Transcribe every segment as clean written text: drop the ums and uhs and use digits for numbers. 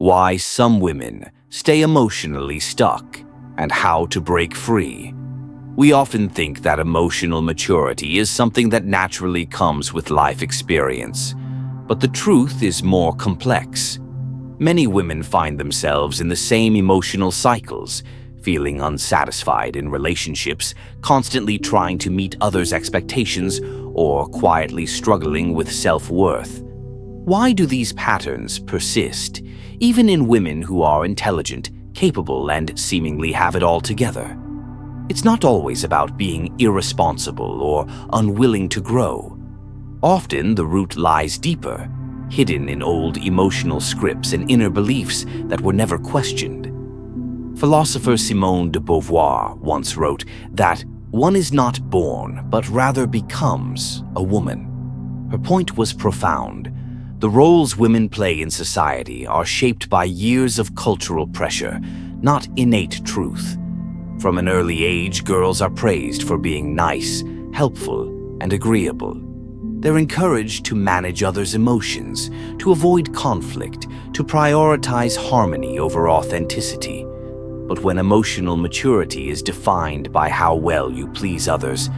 why some women stay emotionally stuck, and how to break free. We often think that emotional maturity is something that naturally comes with life experience, but the truth is more complex. Many women find themselves in the same emotional cycles, feeling unsatisfied in relationships, constantly trying to meet others' expectations, or quietly struggling with self-worth. Why do these patterns persist, even in women who are intelligent, capable, and seemingly have it all together? It's not always about being irresponsible or unwilling to grow. Often the root lies deeper, hidden in old emotional scripts and inner beliefs that were never questioned. Philosopher Simone de Beauvoir once wrote that one is not born, but rather becomes a woman. Her point was profound. The roles women play in society are shaped by years of cultural pressure, not innate truth. From an early age, girls are praised for being nice, helpful, and agreeable. They're encouraged to manage others' emotions, to avoid conflict, to prioritize harmony over authenticity. But when emotional maturity is defined by how well you please others,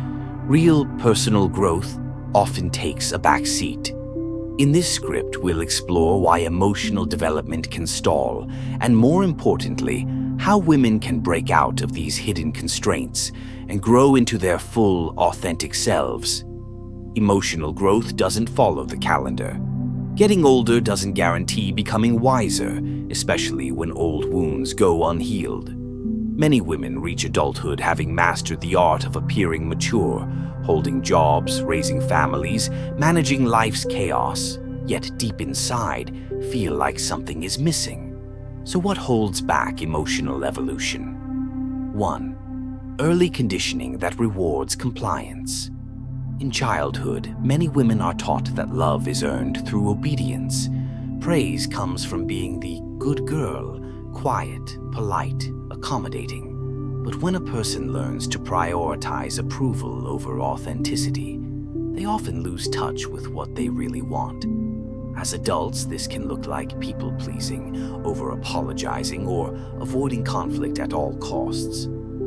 real personal growth often takes a back seat. In this script, we'll explore why emotional development can stall, and more importantly, how women can break out of these hidden constraints and grow into their full, authentic selves. Emotional growth doesn't follow the calendar. Getting older doesn't guarantee becoming wiser, especially when old wounds go unhealed. Many women reach adulthood having mastered the art of appearing mature, holding jobs, raising families, managing life's chaos, yet deep inside feel like something is missing. So what holds back emotional evolution? 1. Early conditioning that rewards compliance. In childhood, many women are taught that love is earned through obedience. Praise comes from being the good girl, quiet, polite, accommodating. But when a person learns to prioritize approval over authenticity, they often lose touch with what they really want. As adults, this can look like people-pleasing, over-apologizing, or avoiding conflict at all costs.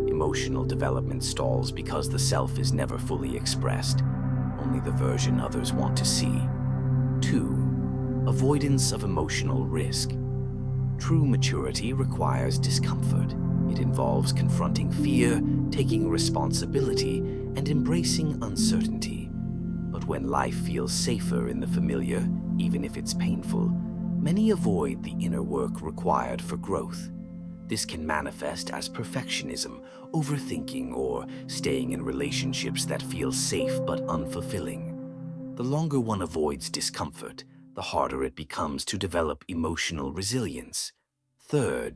Emotional development stalls because the self is never fully expressed, only the version others want to see. 2. Avoidance of emotional risk. True maturity requires discomfort. It involves confronting fear, taking responsibility, and embracing uncertainty. But when life feels safer in the familiar, even if it's painful, many avoid the inner work required for growth. This can manifest as perfectionism, overthinking, or staying in relationships that feel safe but unfulfilling. The longer one avoids discomfort, the harder it becomes to develop emotional resilience. 3.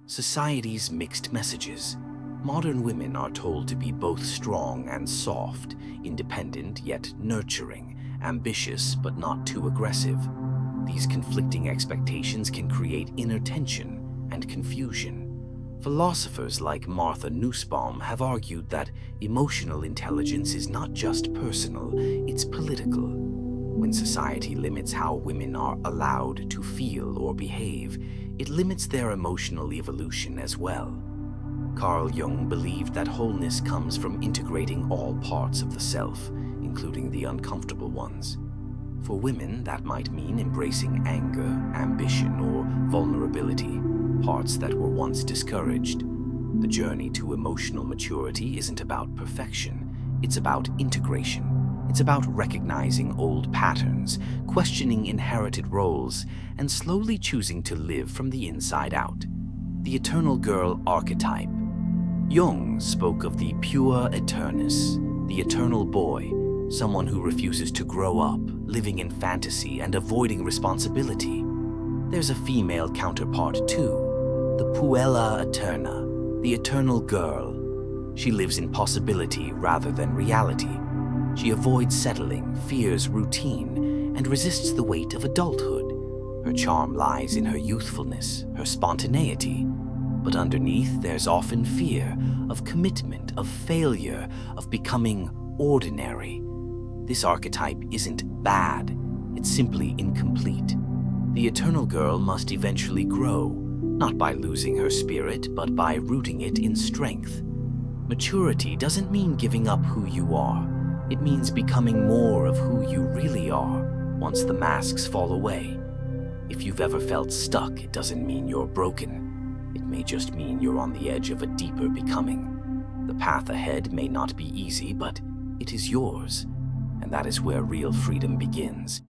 Society's mixed messages. Modern women are told to be both strong and soft, independent yet nurturing, ambitious but not too aggressive. These conflicting expectations can create inner tension and confusion. Philosophers like Martha Nussbaum have argued that emotional intelligence is not just personal, it's political. When society limits how women are allowed to feel or behave, it limits their emotional evolution as well. Carl Jung believed that wholeness comes from integrating all parts of the self, including the uncomfortable ones. For women, that might mean embracing anger, ambition, or vulnerability, parts that were once discouraged. The journey to emotional maturity isn't about perfection, it's about integration. It's about recognizing old patterns, questioning inherited roles, and slowly choosing to live from the inside out. The eternal girl archetype. Jung spoke of the pure eternus, the eternal boy, someone who refuses to grow up, living in fantasy and avoiding responsibility. There's a female counterpart too, the puella eterna, the eternal girl. She lives in possibility rather than reality. She avoids settling, fears routine, and resists the weight of adulthood. Her charm lies in her youthfulness, her spontaneity. But underneath, there's often fear of commitment, of failure, of becoming ordinary. This archetype isn't bad, it's simply incomplete. The eternal girl must eventually grow, not by losing her spirit, but by rooting it in strength. Maturity doesn't mean giving up who you are. It means becoming more of who you really are once the masks fall away. If you've ever felt stuck, it doesn't mean you're broken. It may just mean you're on the edge of a deeper becoming. The path ahead may not be easy, but it is yours, and that is where real freedom begins.